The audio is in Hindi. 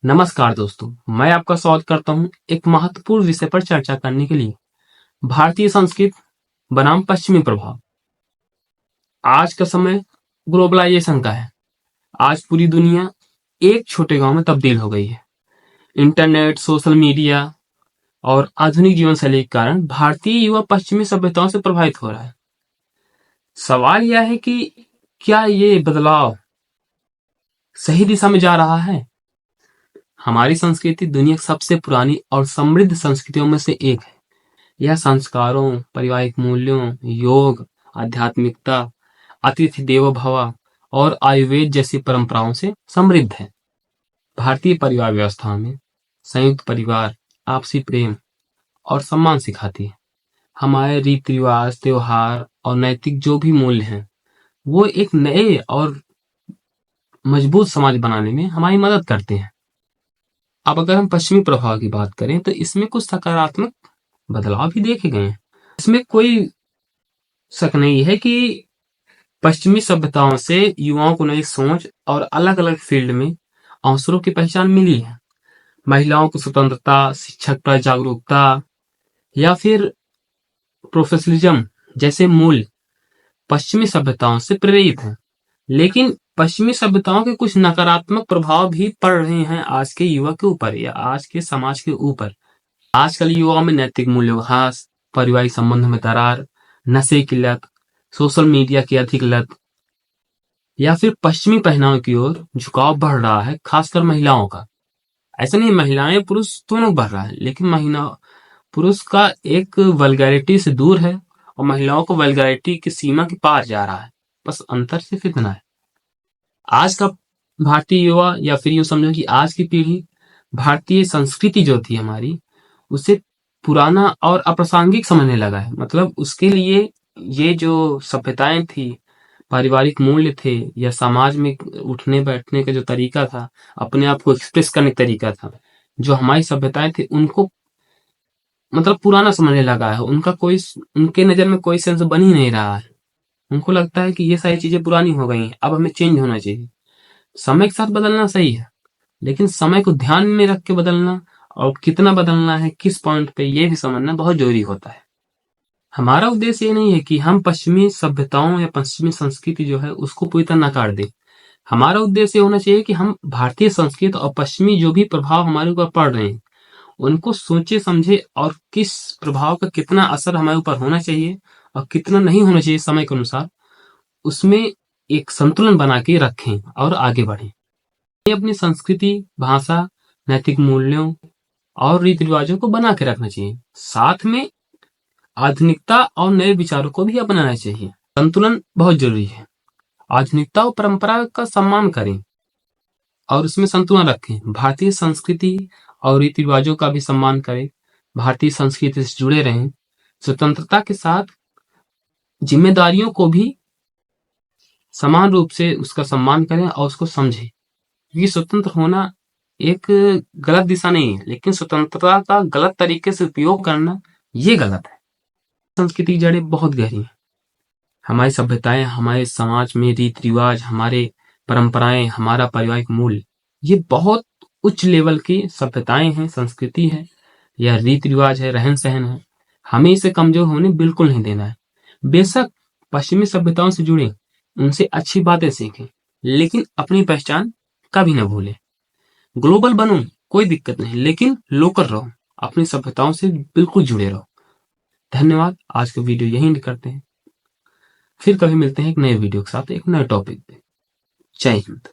नमस्कार दोस्तों, मैं आपका स्वागत करता हूं एक महत्वपूर्ण विषय पर चर्चा करने के लिए। भारतीय संस्कृति बनाम पश्चिमी प्रभाव। आज का समय ग्लोबलाइजेशन का है। आज पूरी दुनिया एक छोटे गांव में तब्दील हो गई है। इंटरनेट, सोशल मीडिया और आधुनिक जीवन शैली के कारण भारतीय युवा पश्चिमी सभ्यताओं से प्रभावित हो रहा है। सवाल यह है कि क्या ये बदलाव सही दिशा में जा रहा है? हमारी संस्कृति दुनिया की सबसे पुरानी और समृद्ध संस्कृतियों में से एक है। यह संस्कारों, पारिवारिक मूल्यों, योग, आध्यात्मिकता, अतिथि देवो भव और आयुर्वेद जैसी परंपराओं से समृद्ध है। भारतीय परिवार व्यवस्था में संयुक्त परिवार आपसी प्रेम और सम्मान सिखाती है। हमारे रीति रिवाज, त्योहार और नैतिक जो भी मूल्य हैं, वो एक नए और मजबूत समाज बनाने में हमारी मदद करते हैं। अब अगर हम पश्चिमी प्रभाव की बात करें तो इसमें कुछ सकारात्मक बदलाव भी देखे गए हैं। इसमें कोई शक नहीं है कि पश्चिमी सभ्यताओं से युवाओं को नई सोच और अलग अलग फील्ड में अवसरों की पहचान मिली है। महिलाओं को स्वतंत्रता, शिक्षक पर जागरूकता या फिर प्रोफेशनलिज्म जैसे मूल्य पश्चिमी सभ्यताओं से प्रेरित हैं। लेकिन पश्चिमी सभ्यताओं के कुछ नकारात्मक प्रभाव भी पड़ रहे हैं आज के युवा के ऊपर या आज के समाज के ऊपर। आजकल युवाओं में नैतिक मूल्यों का ह्रास, पारिवारिक संबंधों में दरार, नशे की लत, सोशल मीडिया की अधिक लत या फिर पश्चिमी पहनाव की ओर झुकाव बढ़ रहा है, खासकर महिलाओं का। ऐसा नहीं, महिलाएं पुरुष दोनों बढ़ रहा है, लेकिन महिला पुरुष का एक वल्गैरिटी से दूर है और महिलाओं को वल्गैरिटी की सीमा के पार जा रहा है। बस अंतर सिर्फ इतना है। आज का भारतीय युवा या फिर यूं समझो कि आज की पीढ़ी भारतीय संस्कृति जो थी हमारी, उसे पुराना और अप्रासंगिक समझने लगा है। मतलब उसके लिए ये जो सभ्यताएं थी, पारिवारिक मूल्य थे या समाज में उठने बैठने का जो तरीका था, अपने आप को एक्सप्रेस करने का तरीका था, जो हमारी सभ्यताएं थी, उनको मतलब पुराना समझने लगा है। उनके नजर में कोई सेंस बन ही नहीं रहा है। उनको लगता है कि ये सारी चीजें पुरानी हो गई हैं, अब हमें चेंज होना चाहिए। समय के साथ बदलना सही है, लेकिन समय को ध्यान में रख के बदलना और कितना बदलना है, किस पॉइंट पे, ये भी समझना बहुत जरूरी होता है। हमारा उद्देश्य ये नहीं है कि हम पश्चिमी सभ्यताओं या पश्चिमी संस्कृति जो है उसको पूरी तरह नकार दें। हमारा उद्देश्य ये होना चाहिए कि हम भारतीय संस्कृति और पश्चिमी जो भी प्रभाव हमारे ऊपर पड़ रहे हैं उनको सोचे समझे और किस प्रभाव का कितना असर हमारे ऊपर होना चाहिए और कितना नहीं होना चाहिए समय के अनुसार, उसमें एक संतुलन बना के रखें और आगे बढ़ें। ये अपनी संस्कृति, भाषा, नैतिक मूल्यों और रीति रिवाजों को बना के रखना चाहिए। साथ में आधुनिकता और नए विचारों को भी अपनाना चाहिए। संतुलन बहुत जरूरी है। आधुनिकता और परंपरा का सम्मान करें और उसमें संतुलन रखें। भारतीय संस्कृति और रीति रिवाजों का भी सम्मान करें। भारतीय संस्कृति से जुड़े रहें। स्वतंत्रता के साथ जिम्मेदारियों को भी समान रूप से उसका सम्मान करें और उसको समझें। क्योंकि स्वतंत्र होना एक गलत दिशा नहीं है, लेकिन स्वतंत्रता का गलत तरीके से उपयोग करना ये गलत है। संस्कृति की जड़ें बहुत गहरी हैं। हमारी सभ्यताएं, हमारे समाज में रीति रिवाज, हमारे परंपराएं, हमारा पारिवारिक मूल्य, ये बहुत उच्च लेवल की सभ्यताएं हैं, संस्कृति है या रीति रिवाज है, रहन सहन है। हमें इसे कमजोर होने बिल्कुल नहीं देना है। बेशक पश्चिमी सभ्यताओं से जुड़े, उनसे अच्छी बातें सीखें, लेकिन अपनी पहचान कभी न भूलें। ग्लोबल बनो, कोई दिक्कत नहीं, लेकिन लोकल रहो, अपनी सभ्यताओं से बिल्कुल जुड़े रहो। धन्यवाद। आज का वीडियो यहीं एंड करते हैं। फिर कभी मिलते हैं एक नए वीडियो के साथ, एक नए टॉपिक पे। जय हिंद।